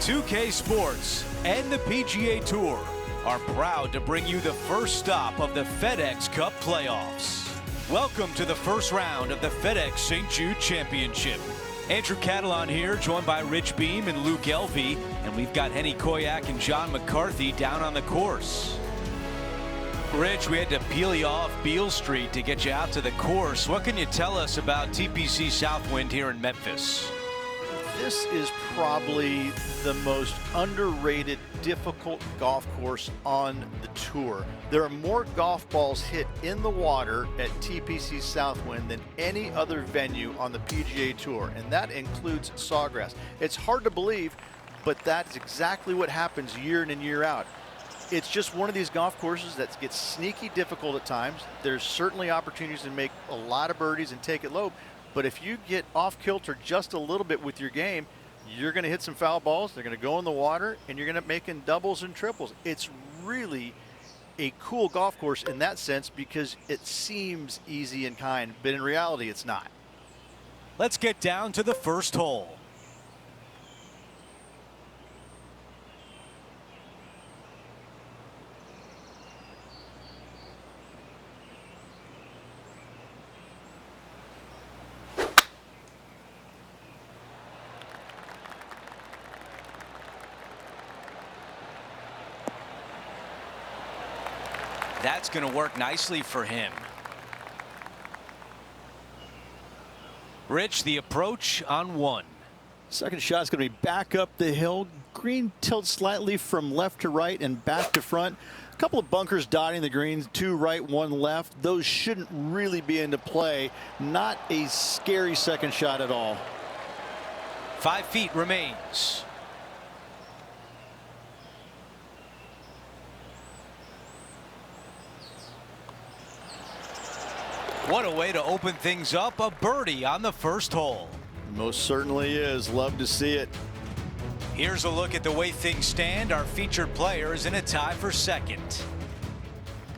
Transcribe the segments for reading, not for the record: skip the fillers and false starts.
2K Sports and the PGA Tour are proud to bring you the first stop of the FedEx Cup playoffs. Welcome to the first round of the FedEx St. Jude Championship. Andrew Catalan here, joined by Rich Beam and Luke Elvey, and we've got Henny Koyak and John McCarthy down on the course. Rich, we had to peel you off Beale Street to get you out to the course. What can you tell us about TPC Southwind here in Memphis? This is probably the most underrated, difficult golf course on the tour. There are more golf balls hit in the water at TPC Southwind than any other venue on the PGA Tour, and that includes Sawgrass. It's hard to believe, but that's exactly what happens year in and year out. It's just one of these golf courses that gets sneaky difficult at times. There's certainly opportunities to make a lot of birdies and take it low, but if you get off kilter just a little bit with your game, you're going to hit some foul balls, they're going to go in the water, and you're going to end up making doubles and triples. It's really a cool golf course in that sense because it seems easy and kind, but in reality it's not. Let's get down to the first hole. That's going to work nicely for him. Rich, the approach on one. Second shot is going to be back up the hill. Green tilts slightly from left to right and back to front. A couple of bunkers dotting the greens, two right, one left. Those shouldn't really be into play. Not a scary second shot at all. 5 feet remains. What a way to open things up. A birdie on the first hole. Most certainly is. Love to see it. Here's a look at the way things stand. Our featured player is in a tie for second.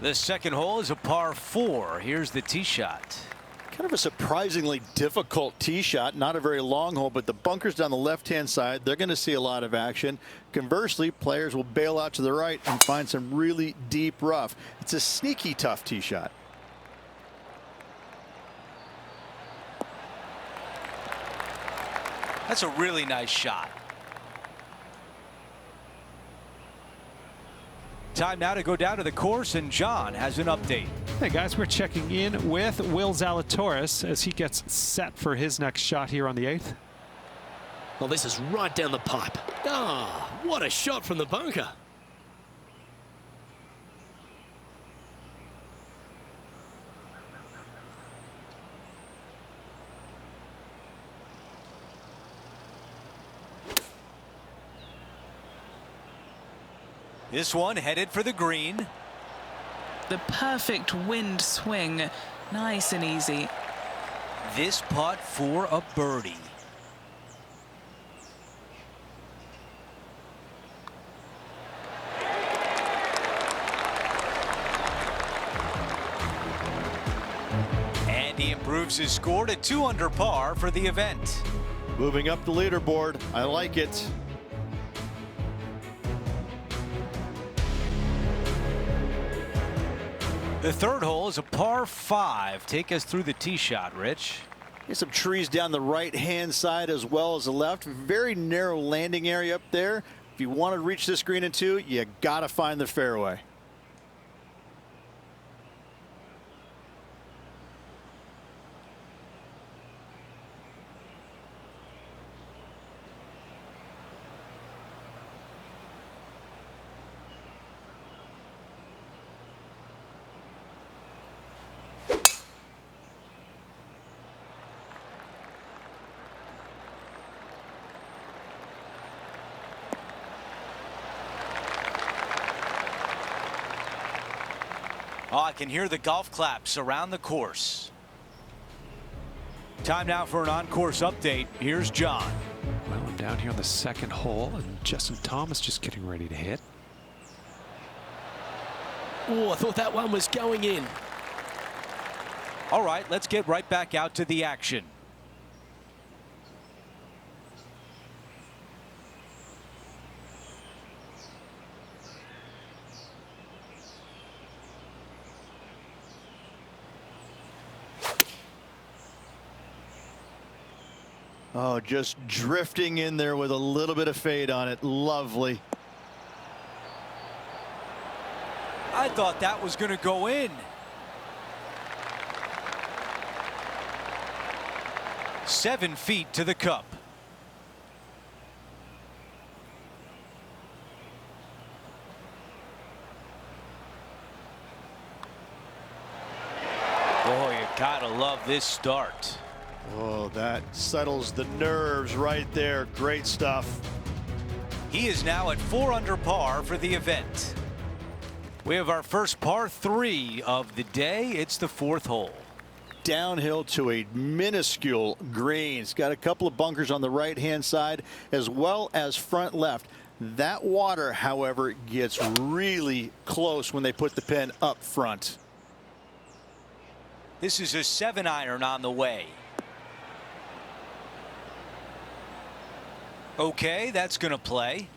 The second hole is a par 4. Here's the tee shot. Kind of a surprisingly difficult tee shot. Not a very long hole, but the bunkers down the left-hand side, they're going to see a lot of action. Conversely, players will bail out to the right and find some really deep rough. It's a sneaky tough tee shot. That's a really nice shot. Time now to go down to the course, and John has an update. Hey guys, we're checking in with Will Zalatoris as he gets set for his next shot here on the 8th. Well, this is right down the pipe. Ah, what a shot from the bunker. This one headed for the green. The perfect wind swing. Nice and easy. This putt for a birdie. And he improves his score to 2 under par for the event. Moving up the leaderboard. I like it. The third hole is a par 5. Take us through the tee shot, Rich. There's some trees down the right-hand side as well as the left. Very narrow landing area up there. If you want to reach this green in 2, you got to find the fairway. Oh, I can hear the golf claps around the course. Time now for an on-course update. Here's John. Well, I'm down here on the second hole, and Justin Thomas just getting ready to hit. Oh, I thought that one was going in. All right, let's get right back out to the action. Oh, just drifting in there with a little bit of fade on it. Lovely. I thought that was going to go in. Seven feet to the cup. Boy, you gotta love this start. Oh, that settles the nerves right there. Great stuff. He is now at 4 under par for the event. We have our first par 3 of the day. It's the 4th hole. Downhill to a minuscule green. It's got a couple of bunkers on the right-hand side as well as front left. That water, however, gets really close when they put the pin up front. This is a 7-iron on the way. Okay, that's going to play.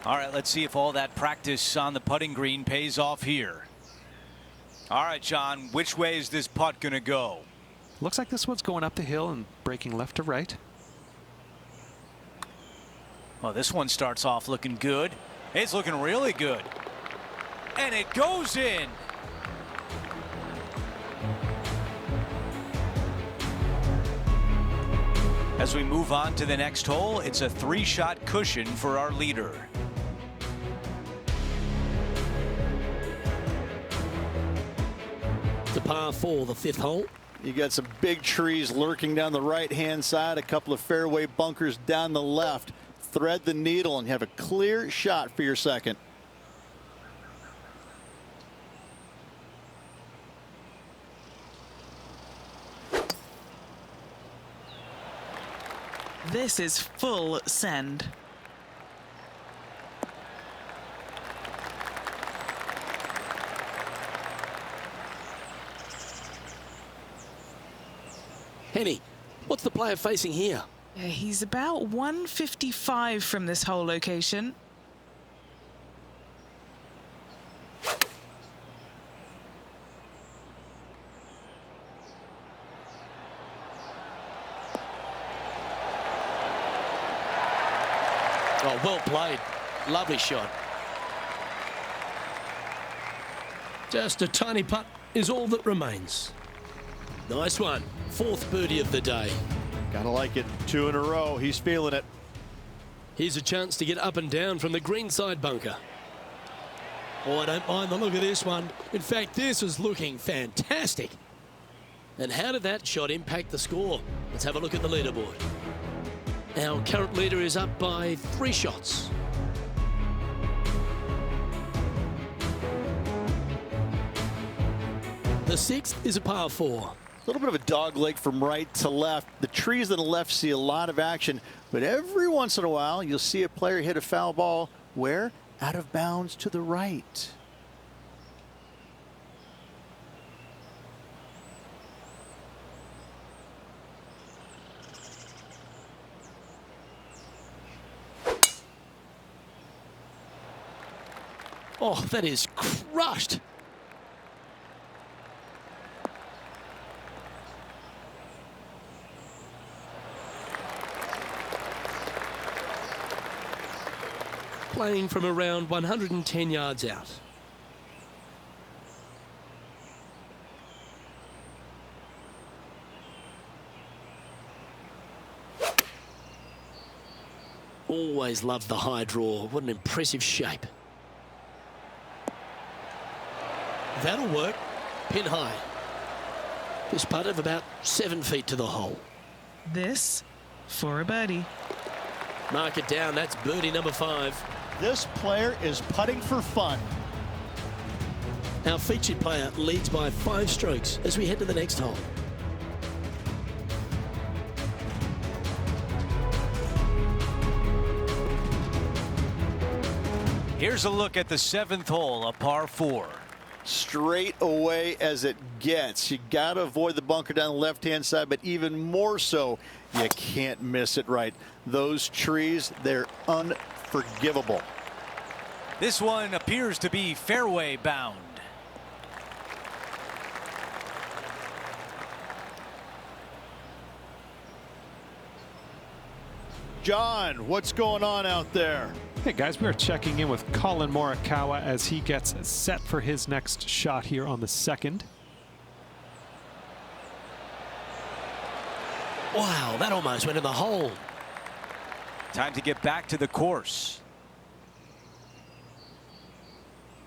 All right, let's see if all that practice on the putting green pays off here. All right, John, which way is this putt going to go? Looks like this one's going up the hill and breaking left to right. Well, this one starts off looking good. It's looking really good. And it goes in. As we move on to the next hole, it's a 3-shot cushion for our leader. The par 4, the 5th hole. You got some big trees lurking down the right-hand side, a couple of fairway bunkers down the left. Thread the needle and have a clear shot for your second. This is full send. Henny, what's the player facing here? Yeah, he's about 155 from this hole location. Oh, well played. Lovely shot. Just a tiny putt is all that remains. Nice one. 4th birdie of the day. Gotta like it. 2 in a row. He's feeling it. Here's a chance to get up and down from the greenside bunker. Oh, I don't mind the look of this one. In fact, this is looking fantastic. And how did that shot impact the score? Let's have a look at the leaderboard. Our current leader is up by 3 shots. The 6th is a par 4. A little bit of a dog leg from right to left. The trees on the left see a lot of action, but every once in a while you'll see a player hit a foul ball where? Out of bounds to the right. Oh, that is crushed. Playing from around 110 yards out. Always loved the high draw. What an impressive shape. That'll work. Pin high. This putt of about 7 feet to the hole. This for a birdie. Mark it down. That's birdie number 5. This player is putting for fun. Our featured player leads by 5 strokes as we head to the next hole. Here's a look at the 7th hole, a par 4. Straight away as it gets. You got to avoid the bunker down the left-hand side, but even more so, you can't miss it right. Those trees, they're unforgivable. This one appears to be fairway bound. John, what's going on out there? Hey guys, we are checking in with Colin Morikawa as he gets set for his next shot here on the second. Wow, that almost went in the hole. Time to get back to the course.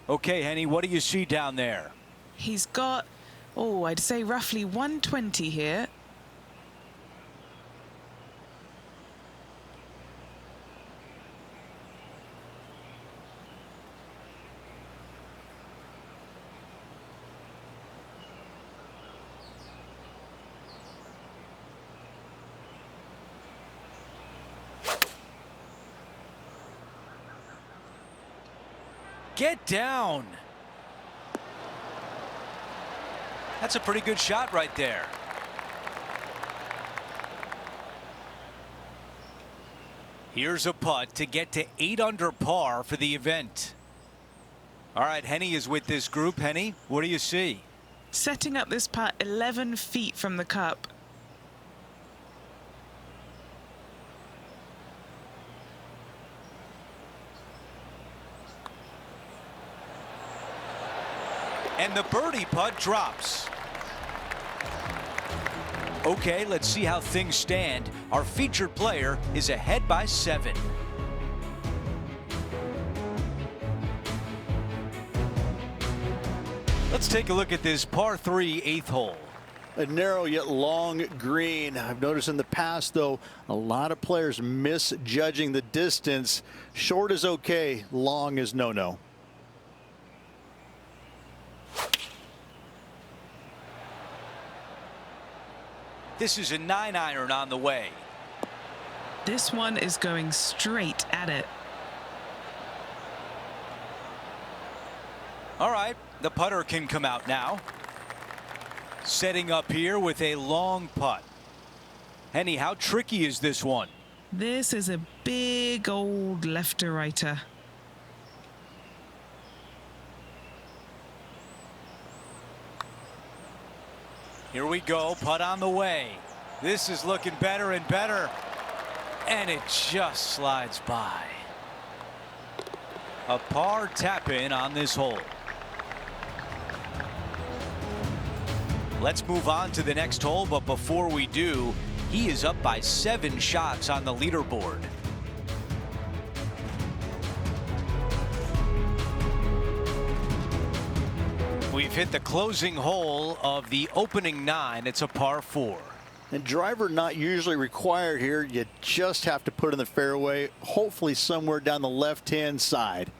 Okay, Henny, what do you see down there? He's got, oh, I'd say roughly 120 here. Get down. That's a pretty good shot right there. Here's a putt to get to 8 under par for the event. All right, Henny is with this group. Henny, what do you see? Setting up this putt 11 feet from the cup. And the birdie putt drops. Okay, let's see how things stand. Our featured player is ahead by 7. Let's take a look at this par 3 8th hole. A narrow yet long green. I've noticed in the past, though, a lot of players misjudging the distance. Short is okay, long is no-no. This is a 9-iron on the way. This one is going straight at it. All right, the putter can come out now. Setting up here with a long putt. Henny, how tricky is this one? This is a big old left-to-righter. Here we go, putt on the way. This is looking better and better. And it just slides by. A par tap in on this hole. Let's move on to the next hole, but before we do, he is up by 7 shots on the leaderboard. We've hit the closing hole of the opening 9. It's a par 4. And driver not usually required here. You just have to put in the fairway, hopefully somewhere down the left-hand side.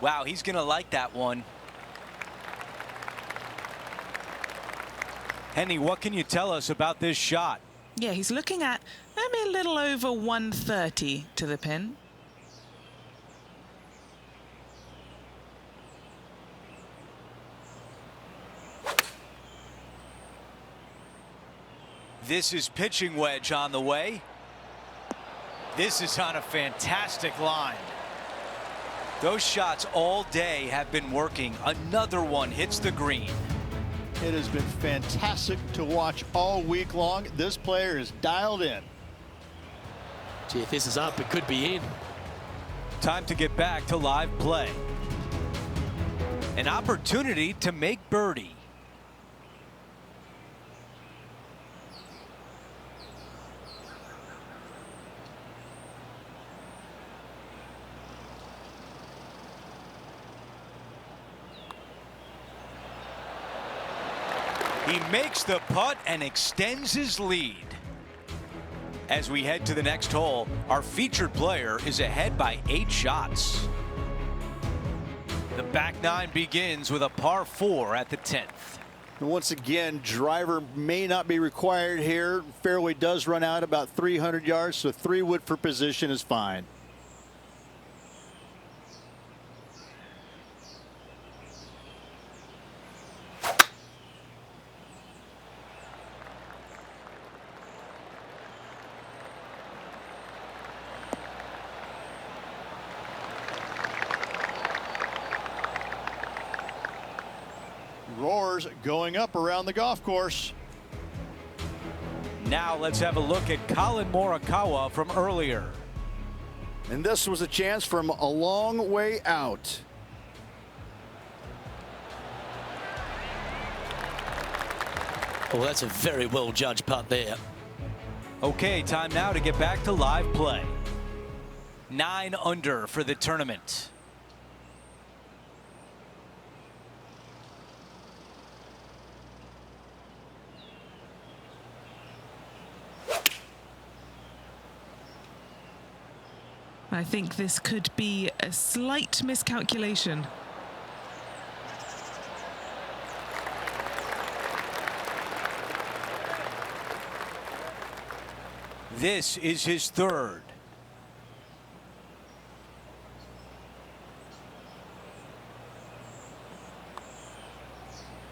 Wow, he's going to like that one. Henny, what can you tell us about this shot? Yeah, he's looking at maybe a little over 130 to the pin. This is pitching wedge on the way. This is on a fantastic line. Those shots all day have been working. Another one hits the green. It has been fantastic to watch all week long. This player is dialed in. Gee, if this is up, it could be in. Time to get back to live play. An opportunity to make birdie. He makes the putt and extends his lead. As we head to the next hole, our featured player is ahead by 8 shots. The back nine begins with a par 4 at the 10th. And once again, driver may not be required here. Fairway does run out about 300 yards, so 3-wood for position is fine. Roars going up around the golf course. Now let's have a look at Colin Morikawa from earlier. And this was a chance from a long way out. Well, that's a very well judged putt there. Okay, time now to get back to live play. 9 under for the tournament. I think this could be a slight miscalculation. This is his 3rd.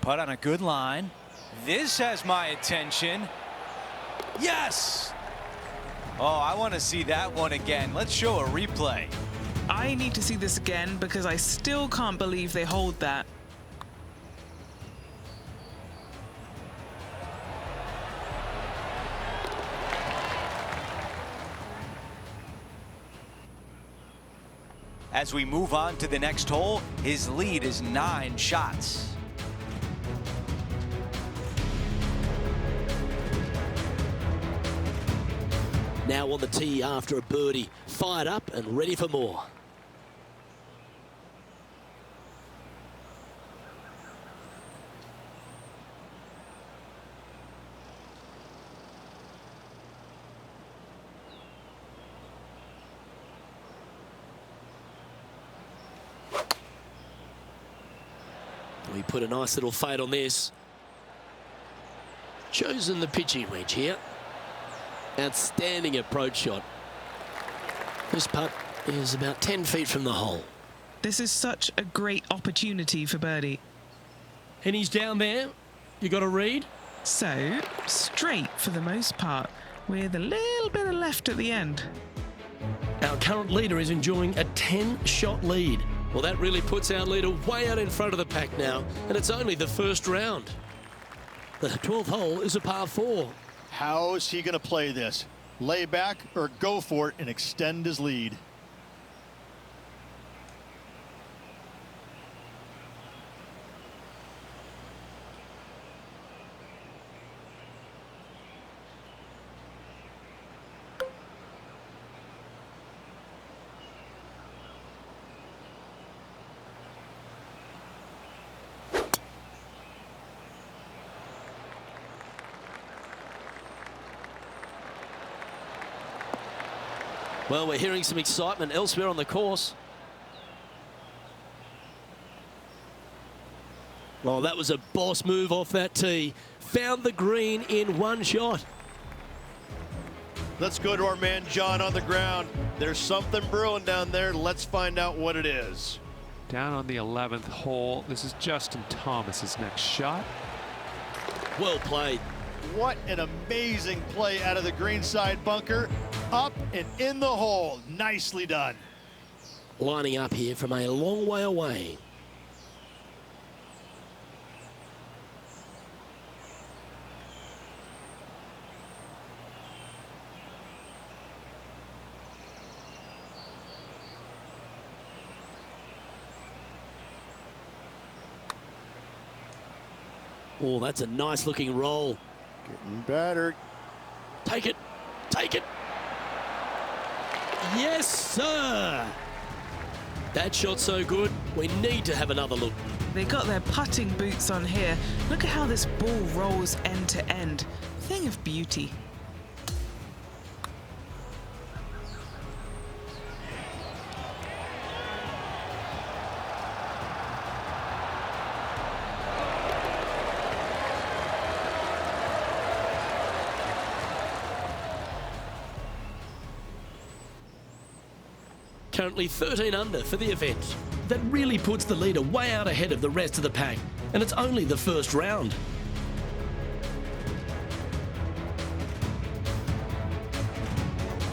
Putt on a good line. This has my attention. Yes! Oh, I want to see that one again. Let's show a replay. I need to see this again because I still can't believe they hold that. As we move on to the next hole, his lead is 9 shots. Now on the tee after a birdie, fired up and ready for more. We put a nice little fade on this. Chosen the pitching wedge here. Outstanding approach shot. This putt is about 10 feet from the hole. This is such a great opportunity for birdie. And he's down there. You got a read? So, straight for the most part, with a little bit of left at the end. Our current leader is enjoying a 10-shot lead. Well, that really puts our leader way out in front of the pack now, and it's only the first round. The 12th hole is a par 4. How is he going to play this? Lay back or go for it and extend his lead? Well, we're hearing some excitement elsewhere on the course. Well, that was a boss move off that tee. Found the green in one shot. Let's go to our man John on the ground. There's something brewing down there. Let's find out what it is. Down on the 11th hole, this is Justin Thomas's next shot. Well played. What an amazing play out of the greenside bunker. Up and in the hole. Nicely done. Lining up here from a long way away. Oh, that's a nice looking roll. Getting better. Take it. Take it. Yes, sir. That shot's so good, we need to have another look. They got their putting boots on here. Look at how this ball rolls end to end. Thing of beauty. currently 13 under for the event. That really puts the leader way out ahead of the rest of the pack, and it's only the first round.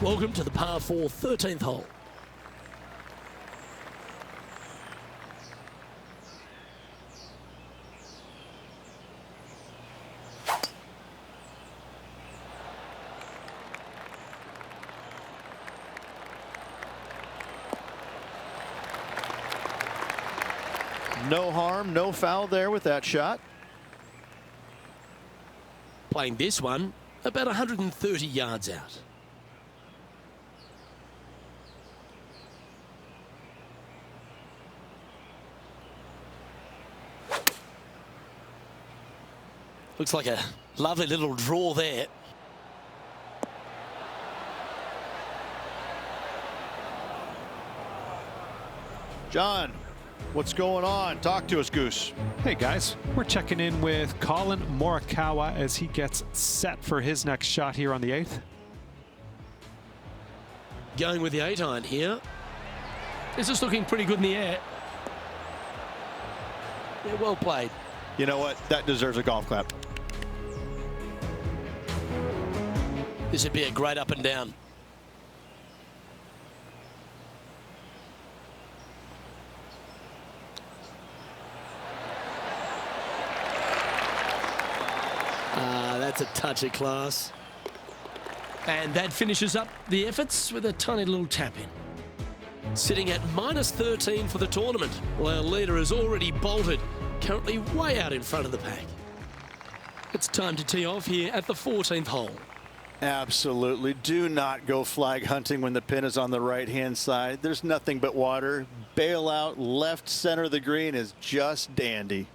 Welcome to the par 4 13th hole. No harm, no foul there with that shot. Playing this one about 130 yards out. Looks like a lovely little draw there. John, what's going on? Talk to us, Goose. Hey guys, we're checking in with Colin Morikawa as he gets set for his next shot here on the 8th. Going with the 8-iron here. This is looking pretty good in the air. Yeah, well played. You know what? That deserves a golf clap. This would be a great up and down. That's a touch of class. And that finishes up the efforts with a tiny little tap in. Sitting at -13 for the tournament. Well, our leader has already bolted, currently way out in front of the pack. It's time to tee off here at the 14th hole. Absolutely. Do not go flag hunting when the pin is on the right-hand side. There's nothing but water. Bail out left center of the green is just dandy.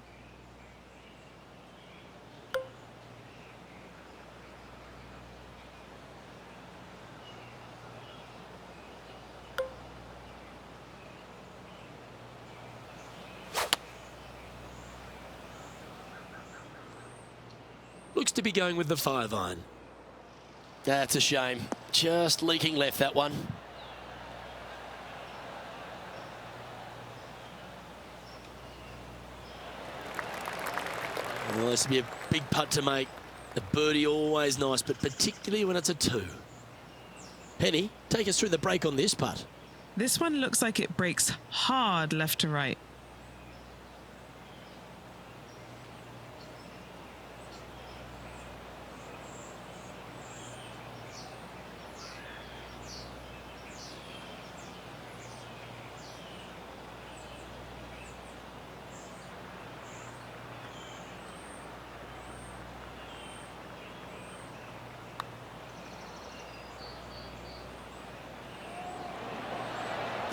Looks to be going with the 5-iron. That's a shame. Just leaking left, that one. Well, this would be a big putt to make. The birdie always nice, but particularly when it's a 2. Penny, take us through the break on this putt. This one looks like it breaks hard left to right.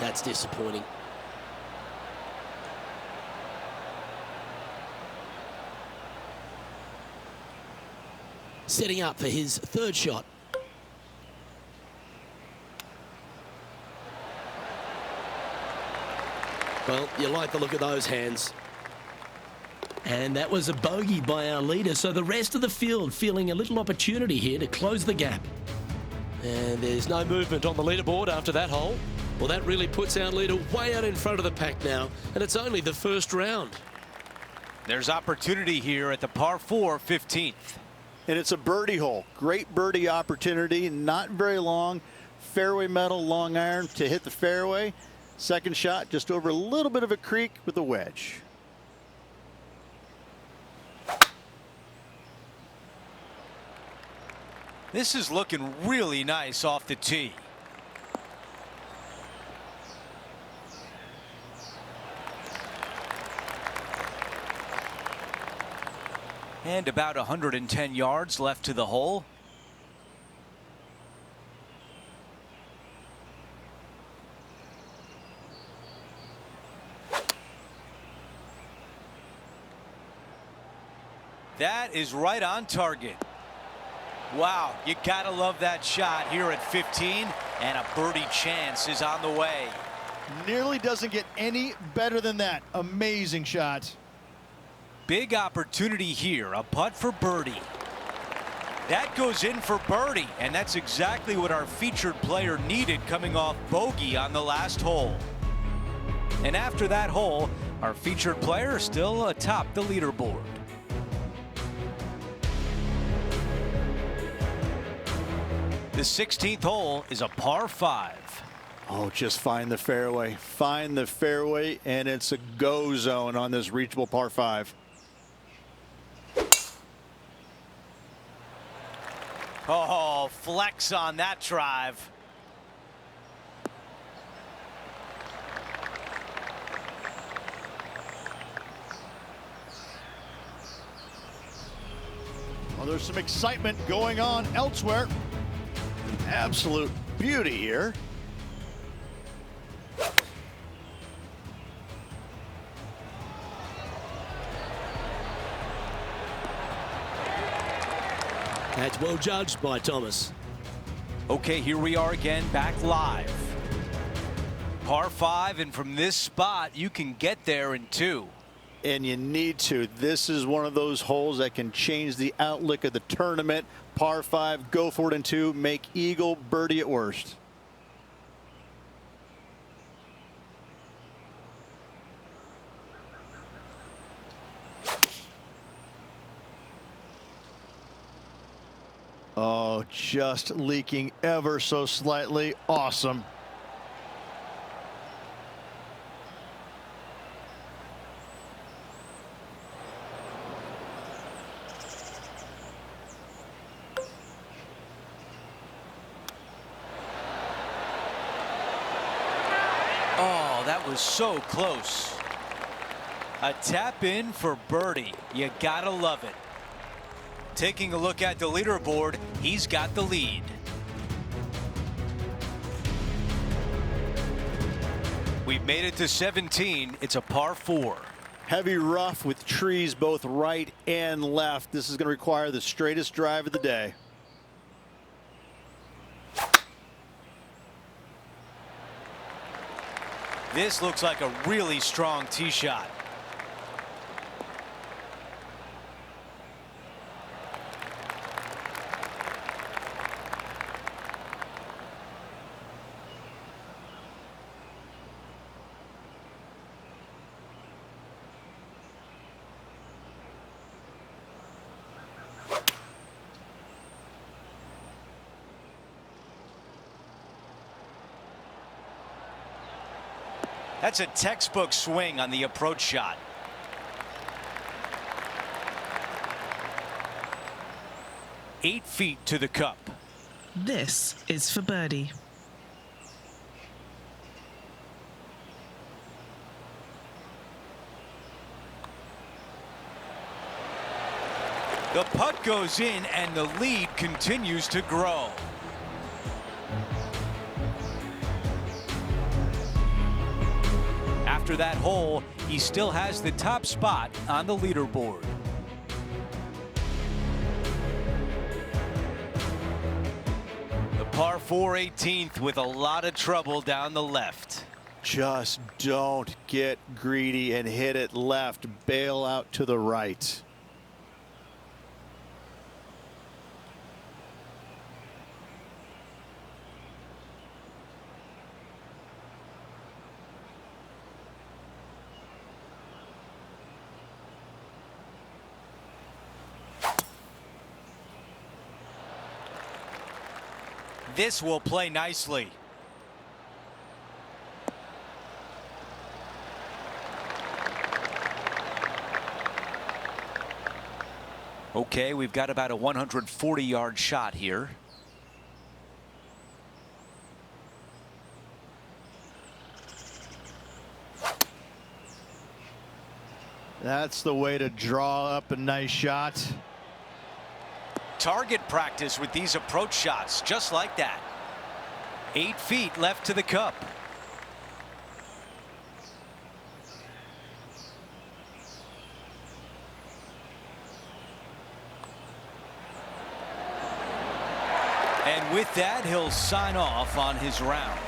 That's disappointing. Setting up for his 3rd shot. Well, you like the look of those hands. And that was a bogey by our leader, so the rest of the field feeling a little opportunity here to close the gap. And there's no movement on the leaderboard after that hole. Well, that really puts our leader way out in front of the pack now, and it's only the first round. There's opportunity here at the par 4 15th. And it's a birdie hole. Great birdie opportunity. Not very long. Fairway metal long iron to hit the fairway. Second shot just over a little bit of a creek with a wedge. This is looking really nice off the tee. And about 110 yards left to the hole. That is right on target. Wow, you gotta love that shot here at 15, and a birdie chance is on the way. Nearly doesn't get any better than that. Amazing shot. Big opportunity here, a putt for birdie. That goes in for birdie, and that's exactly what our featured player needed coming off bogey on the last hole. And after that hole, our featured player is still atop the leaderboard. The 16th hole is a par 5. Oh, just find the fairway. Find the fairway, and it's a go zone on this reachable par 5. Oh, flex on that drive. Well, there's some excitement going on elsewhere. Absolute beauty here. That's well judged by Thomas. Okay, here we are again, back live. Par 5, and from this spot, you can get there in 2. And you need to. This is one of those holes that can change the outlook of the tournament. Par 5, go for it in 2, make eagle, birdie at worst. Oh, just leaking ever so slightly. Awesome. Oh, that was so close. A tap in for birdie. You gotta love it. Taking a look at the leaderboard, he's got the lead. We've made it to 17. It's a par 4. Heavy rough with trees both right and left. This is going to require the straightest drive of the day. This looks like a really strong tee shot. That's a textbook swing on the approach shot. Eight feet to the cup. This is for birdie. The putt goes in and the lead continues to grow. After that hole, he still has the top spot on the leaderboard. The par 4 18th with a lot of trouble down the left. Just don't get greedy and hit it left. Bail out to the right. This will play nicely. Okay, we've got about a 140-yard shot here. That's the way to draw up a nice shot. Target practice with these approach shots, just like that. 8 feet left to the cup. And with that, he'll sign off on his round.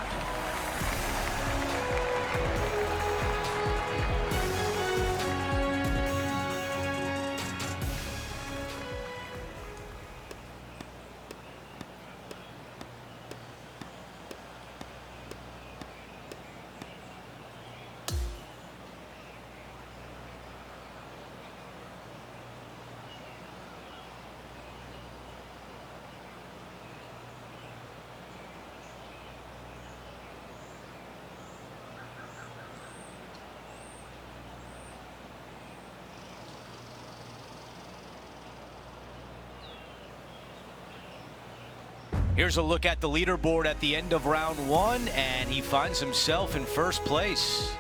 Here's a look at the leaderboard at the end of round one, and he finds himself in first place.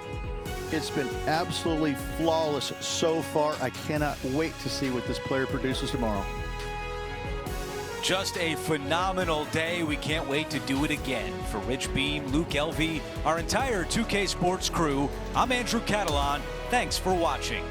It's been absolutely flawless so far. I cannot wait to see what this player produces tomorrow. Just a phenomenal day. We can't wait to do it again. For Rich Beam, Luke Elvey, our entire 2K Sports crew, I'm Andrew Catalan. Thanks for watching.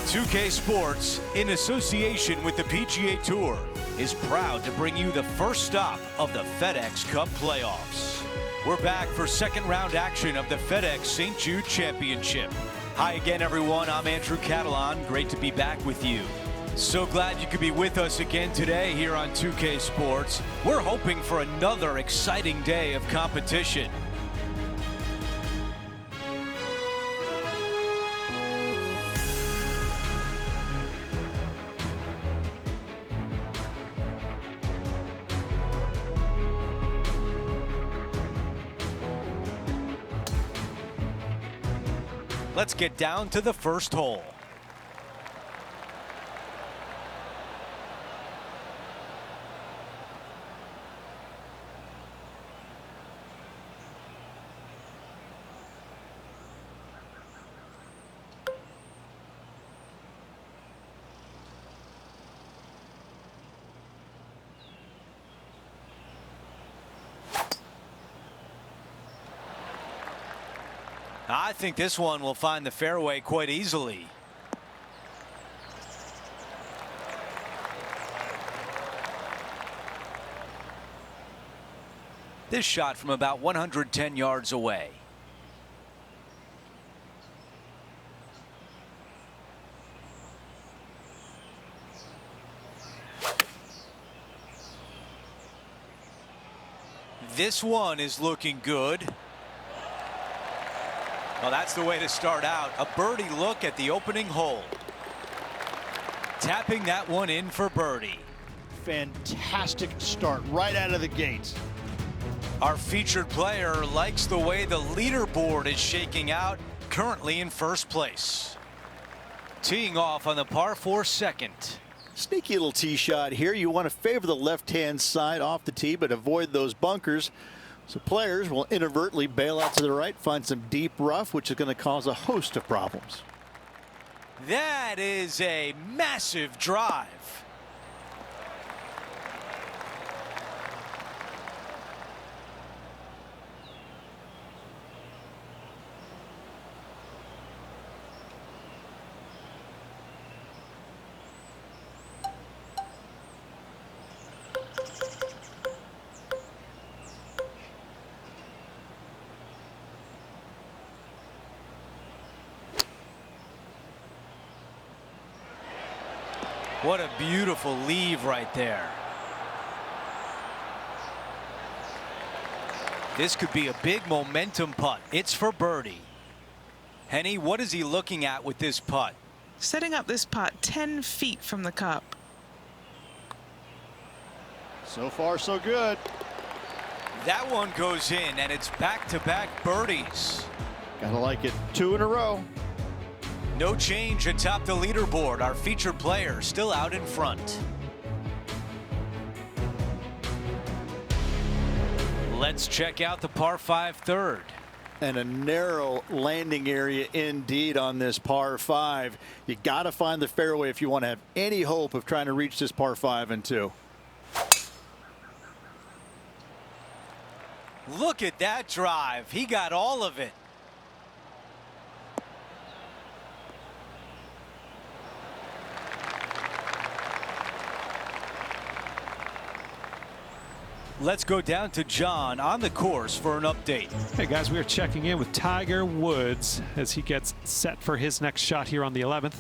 .2K Sports, in association with the PGA Tour, is proud to bring you the first stop of the FedEx Cup playoffs. We're back for second round action of the FedEx St. Jude Championship. Hi again, everyone. I'm Andrew Catalan. Great to be back with you. So glad you could be with us again today here on 2K Sports. We're hoping for another exciting day of competition. Let's get down to the first hole. I think this one will find the fairway quite easily. This shot from about 110 yards away. This one is looking good. Well, that's the way to start out. A birdie look at the opening hole. Tapping that one in for birdie. Fantastic start right out of the gates. Our featured player likes the way the leaderboard is shaking out, currently in first place. Teeing off on the par 4 second. Sneaky little tee shot here. You want to favor the left-hand side off the tee, but avoid those bunkers. So players will inadvertently bail out to the right, find some deep rough, which is going to cause a host of problems. That is a massive drive. What a beautiful leave right there. This could be a big momentum putt. It's for birdie. Henny, what is he looking at with this putt? Setting up this putt 10 feet from the cup. So far, so good. That one goes in, and it's back-to-back birdies. Gotta like it. 2 in a row. No change atop the leaderboard. Our featured player still out in front. Let's check out the par 5 third. And a narrow landing area indeed on this par 5. You got to find the fairway if you want to have any hope of trying to reach this par 5 and 2. Look at that drive. He got all of it. Let's go down to John on the course for an update. Hey guys, we are checking in with Tiger Woods as he gets set for his next shot here on the 11th.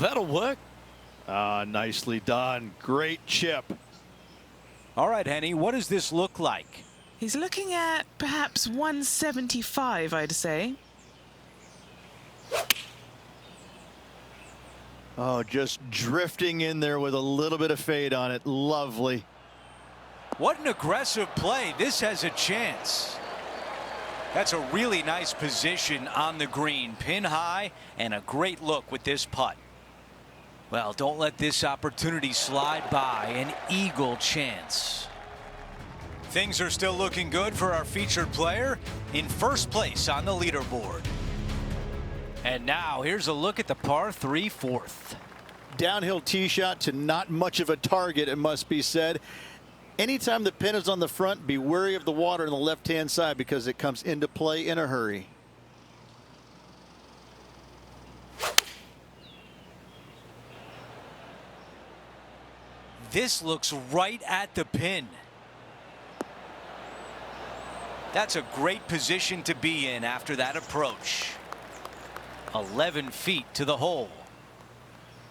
That'll work. Nicely done. Great chip. All right, Henny, what does this look like? He's looking at perhaps 175, I'd say. Oh, just drifting in there with a little bit of fade on it. Lovely. What an aggressive play. This has a chance. That's a really nice position on the green. Pin high and a great look with this putt. Well, don't let this opportunity slide by. An eagle chance. Things are still looking good for our featured player in first place on the leaderboard. And now here's a look at the par 3 fourth. Downhill tee shot to not much of a target, it must be said. Anytime the pin is on the front, be wary of the water on the left-hand side because it comes into play in a hurry. This looks right at the pin. That's a great position to be in after that approach. 11 feet to the hole.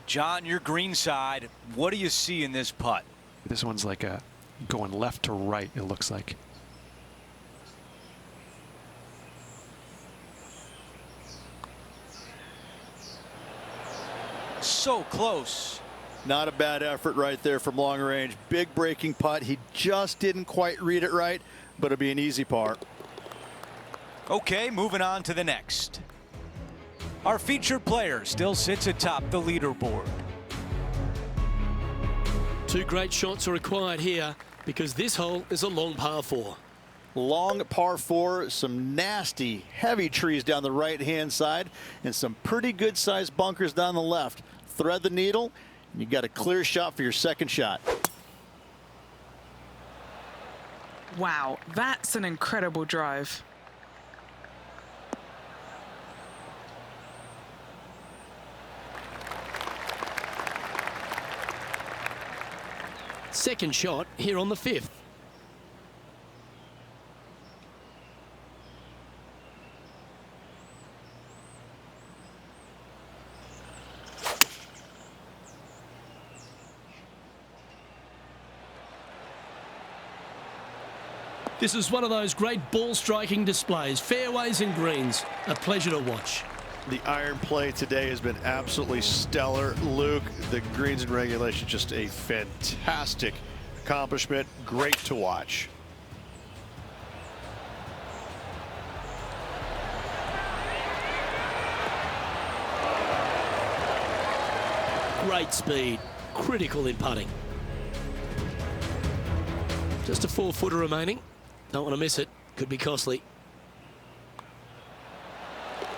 John, your green side, what do you see in this putt? This one's like a going left to right, it looks like. So close. Not a bad effort right there from long range. Big breaking putt. He just didn't quite read it right, but it'll be an easy par. Okay, moving on to the next. Our featured player still sits atop the leaderboard. 2 great shots are required here because this hole is a long par 4. Long par 4, some nasty, heavy trees down the right-hand side, and some pretty good-sized bunkers down the left. Thread the needle, and you got a clear shot for your second shot. Wow, that's an incredible drive. Second shot here on the 5th. This is one of those great ball striking displays. Fairways and greens. A pleasure to watch. The iron play today has been absolutely stellar. Luke, the greens and regulation, just a fantastic accomplishment. Great to watch. Great speed. Critical in putting. Just a 4-footer remaining. Don't want to miss it. Could be costly.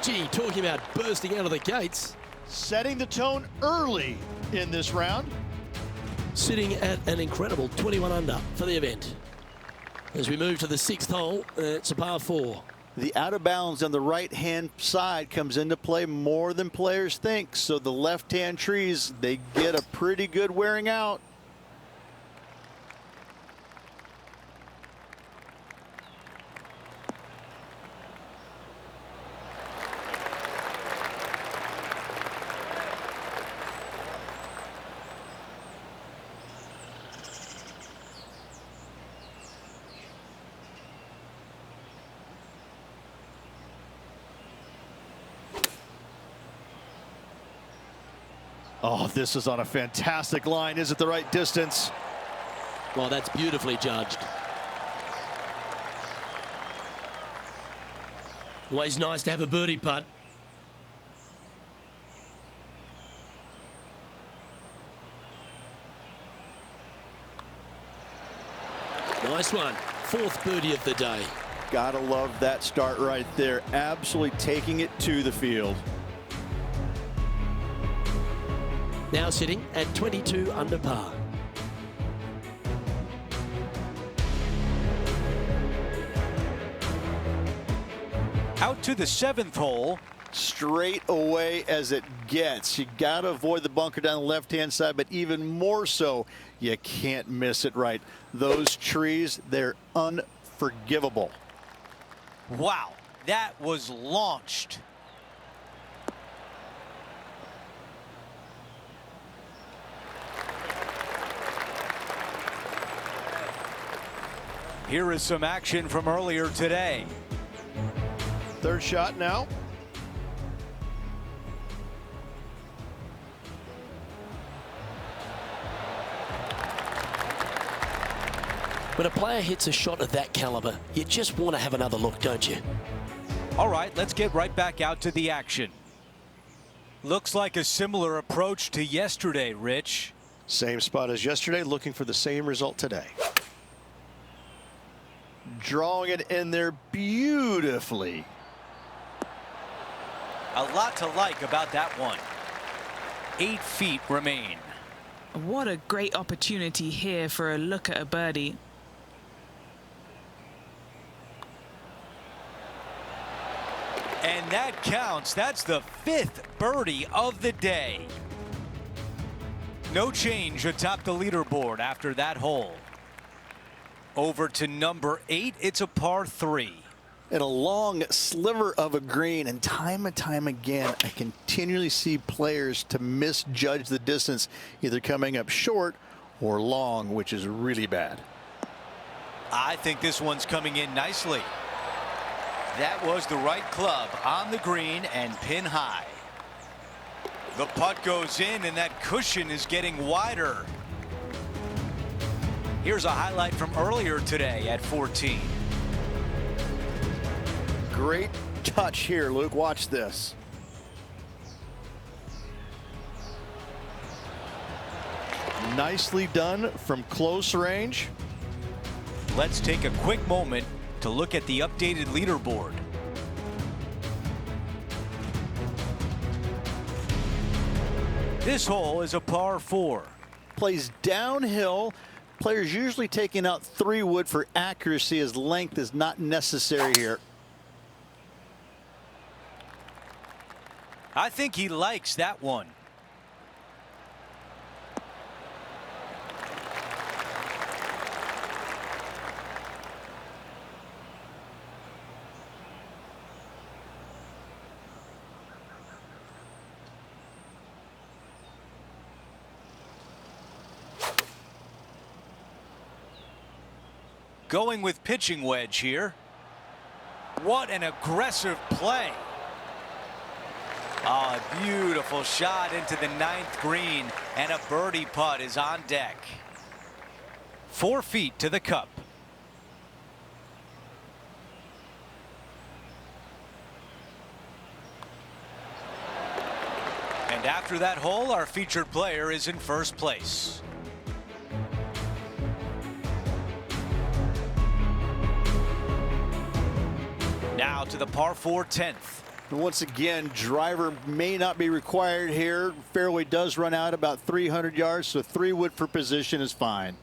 Gee, talking about bursting out of the gates. Setting the tone early in this round. Sitting at an incredible 21 under for the event. As we move to the 6th hole, it's a par 4. The out of bounds on the right-hand side comes into play more than players think. So the left-hand trees, they get a pretty good wearing out. Oh, this is on a fantastic line. Is it the right distance? Well, that's beautifully judged. Always nice to have a birdie putt. Nice one. 4th birdie of the day. Gotta love that start right there. Absolutely taking it to the field. Now sitting at 22 under par. Out to the 7th hole. Straight away as it gets. You got to avoid the bunker down the left-hand side, but even more so, you can't miss it right. Those trees, they're unforgivable. Wow, that was launched. Here is some action from earlier today. Third shot now. When a player hits a shot of that caliber, you just want to have another look, don't you? All right, let's get right back out to the action. Looks like a similar approach to yesterday, Rich. Same spot as yesterday, looking for the same result today. Drawing it in there beautifully. A lot to like about that one. 8 feet remain. What a great opportunity here for a look at a birdie. And that counts. That's the 5th birdie of the day. No change atop the leaderboard after that hole. Over to number 8. It's a par 3. And a long sliver of a green, and time again, I continually see players to misjudge the distance, either coming up short or long, which is really bad. I think this one's coming in nicely. That was the right club on the green and pin high. The putt goes in, and that cushion is getting wider. Here's a highlight from earlier today at 14. Great touch here, Luke. Watch this. Nicely done from close range. Let's take a quick moment to look at the updated leaderboard. This hole is a par 4. Plays downhill. Players usually taking out 3 wood for accuracy, as length is not necessary here. I think he likes that one. Going with pitching wedge here. What an aggressive play. Oh, a beautiful shot into the 9th green, and a birdie putt is on deck. 4 feet to the cup. And after that hole, our featured player is in first place. Now to the par 4 10th. And once again, driver may not be required here. Fairway does run out about 300 yards, so 3 wood for position is fine.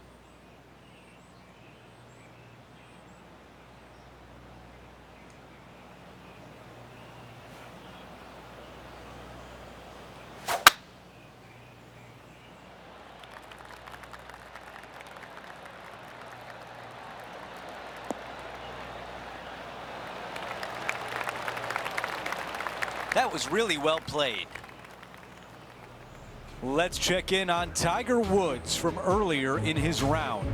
That was really well played. Let's check in on Tiger Woods from earlier in his round.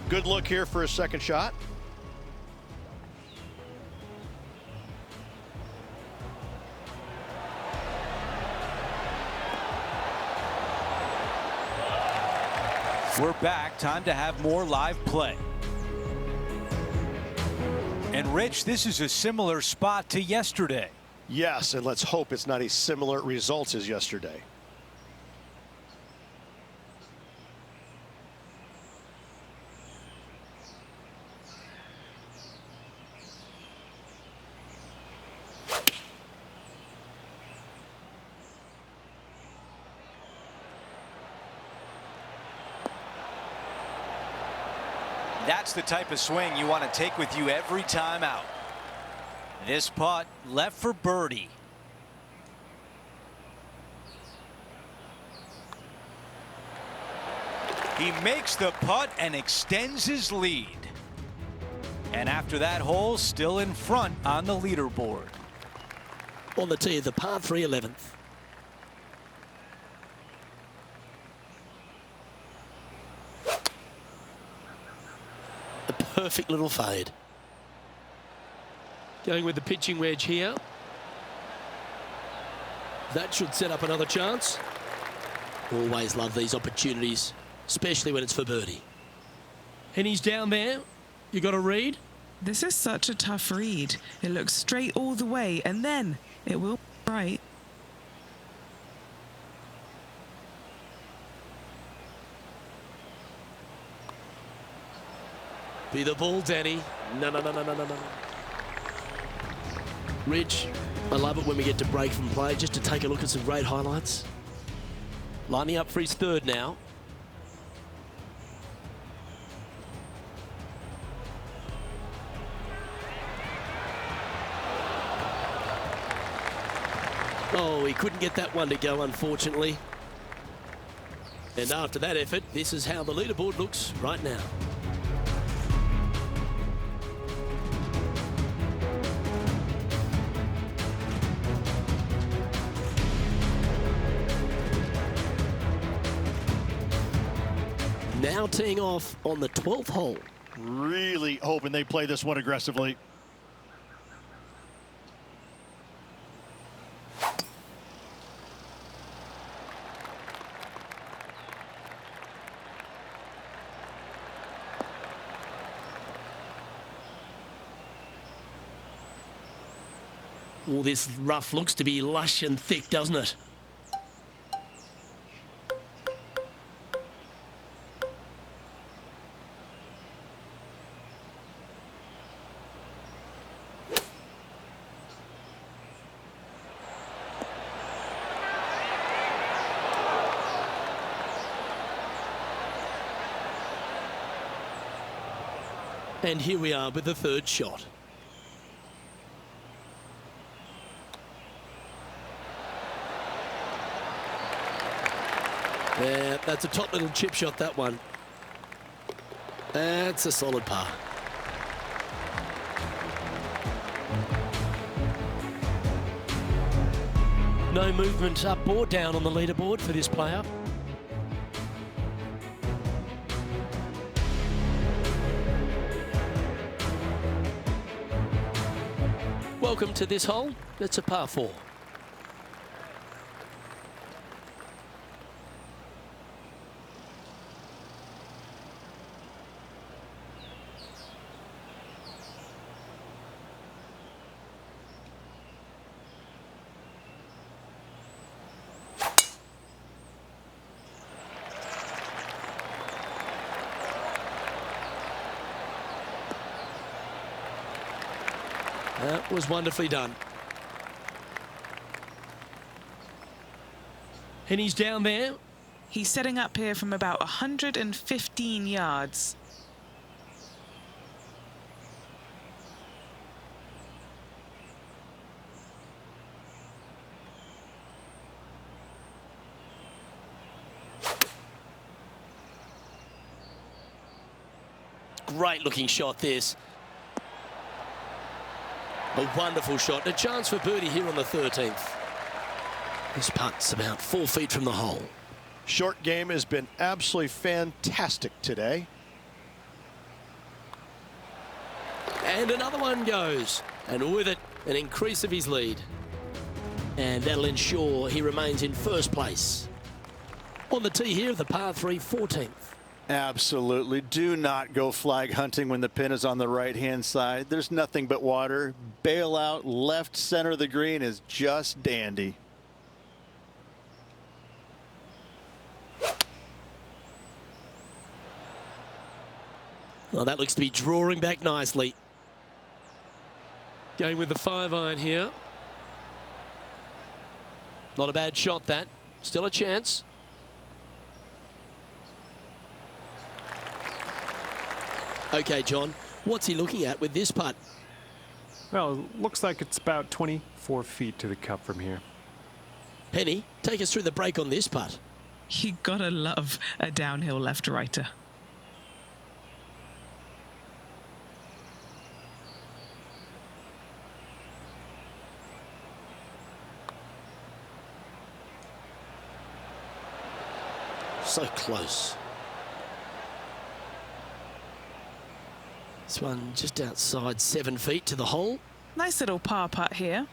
Good look here for his second shot. We're back. Time to have more live play. And Rich, this is a similar spot to yesterday. Yes, and let's hope it's not a similar result as yesterday. That's the type of swing you want to take with you every time out. This putt left for birdie. He makes the putt and extends his lead. And after that hole, still in front on the leaderboard. On the tee of the par 3 11th. A perfect little fade. Going with the pitching wedge here. That should set up another chance. Always love these opportunities, especially when it's for birdie. And he's down there. You got a read? This is such a tough read. It looks straight all the way, and then it will be right. Be the ball, Danny. No. Rich, I love it when we get to break from play just to take a look at some great highlights. Lining up for his third now. Oh, he couldn't get that one to go, unfortunately. And after that effort, this is how the leaderboard looks right now. Now teeing off on the 12th hole. Really hoping they play this one aggressively. All this rough looks to be lush and thick, doesn't it? And here we are with the third shot. Yeah, that's a top little chip shot, that one. That's a solid par. No movement up or down on the leaderboard for this player. Welcome to this hole. It's a par 4. That was wonderfully done. And he's down there. He's setting up here from about 115 yards. Great looking shot this. A wonderful shot. A chance for birdie here on the 13th. This putt's about 4 feet from the hole. Short game has been absolutely fantastic today. And another one goes. And with it, an increase of his lead. And that'll ensure he remains in first place. On the tee here of the par 3 14th. Absolutely. Do not go flag hunting when the pin is on the right-hand side. There's nothing but water. Bail out left center of the green is just dandy. Well, that looks to be drawing back nicely. Going with the 5-iron here. Not a bad shot, that. Still a chance. Okay, John, what's he looking at with this putt? Well, it looks like it's about 24 feet to the cup from here. Penny, take us through the break on this putt. You gotta love a downhill left-righter. So close. This one just outside 7 feet to the hole. Nice little par putt here.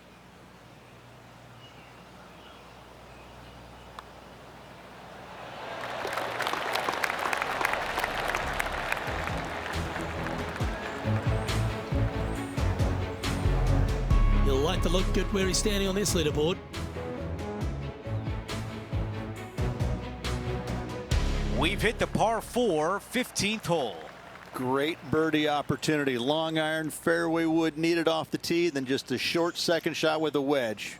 You'll like the look at where he's standing on this leaderboard. We've hit the par 4 15th hole. Great birdie opportunity. Long iron, fairway wood needed off the tee, then just a short second shot with a wedge.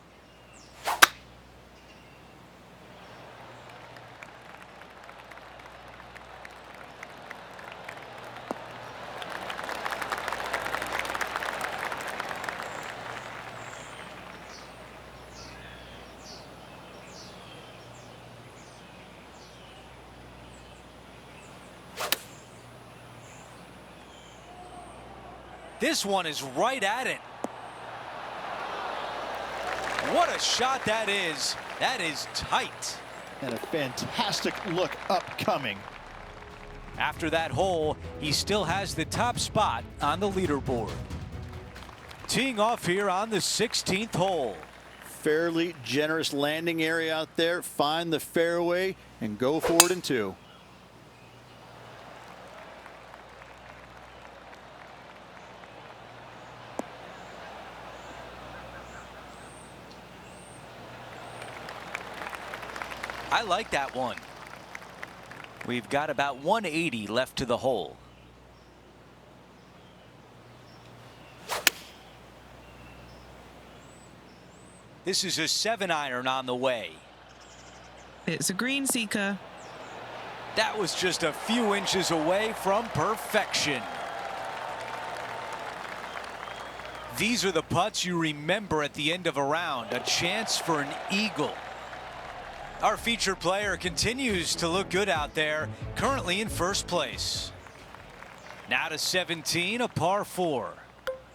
This one is right at it. What a shot that is. That is tight. And a fantastic look upcoming. After that hole, he still has the top spot on the leaderboard. Teeing off here on the 16th hole. Fairly generous landing area out there. Find the fairway and go for it in 2. I like that one. We've got about 180 left to the hole. This is a 7-iron on the way. It's a green seeker. That was just a few inches away from perfection. These are the putts you remember at the end of a round. A chance for an eagle. Our featured player continues to look good out there, currently in first place. Now to 17, a par 4.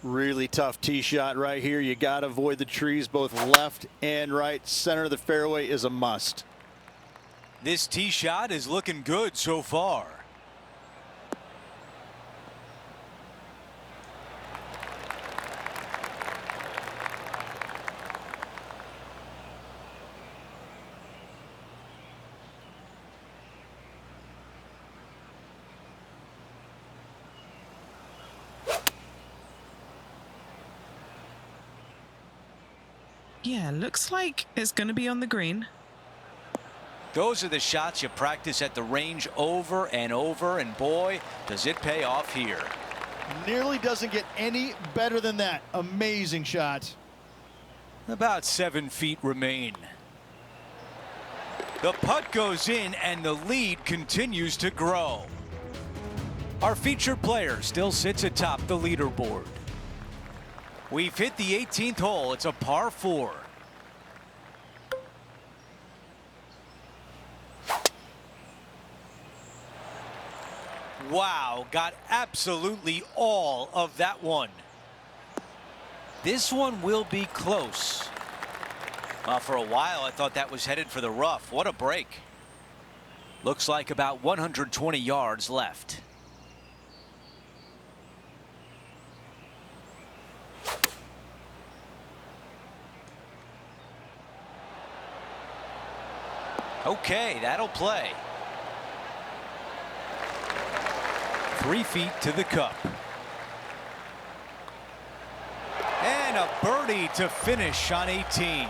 Really tough tee shot right here. You got to avoid the trees both left and right. Center of the fairway is a must. This tee shot is looking good so far. Yeah, looks like it's going to be on the green. Those are the shots you practice at the range over and over, and boy, does it pay off here. Nearly doesn't get any better than that. Amazing shot. About 7 feet remain. The putt goes in and the lead continues to grow. Our featured player still sits atop the leaderboard. We've hit the 18th hole. It's a par 4. Wow, got absolutely all of that one. This one will be close. For a while, I thought that was headed for the rough. What a break. Looks like about 120 yards left. Okay, that'll play. 3 feet to the cup. And a birdie to finish on 18.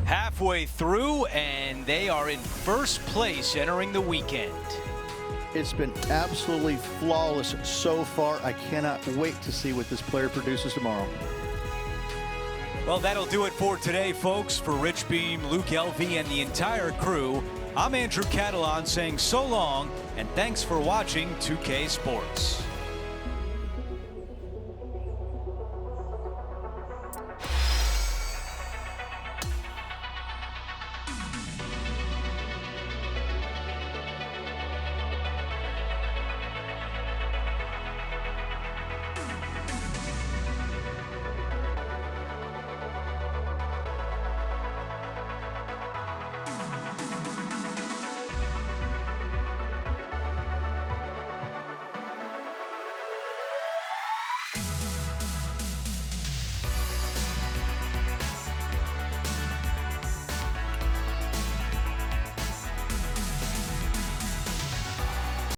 Halfway through, and they are in first place entering the weekend. It's been absolutely flawless so far. I cannot wait to see what this player produces tomorrow. Well, that'll do it for today, folks. For Rich Beam, Luke Elvey, and the entire crew, I'm Andrew Catalan saying so long, and thanks for watching 2K Sports.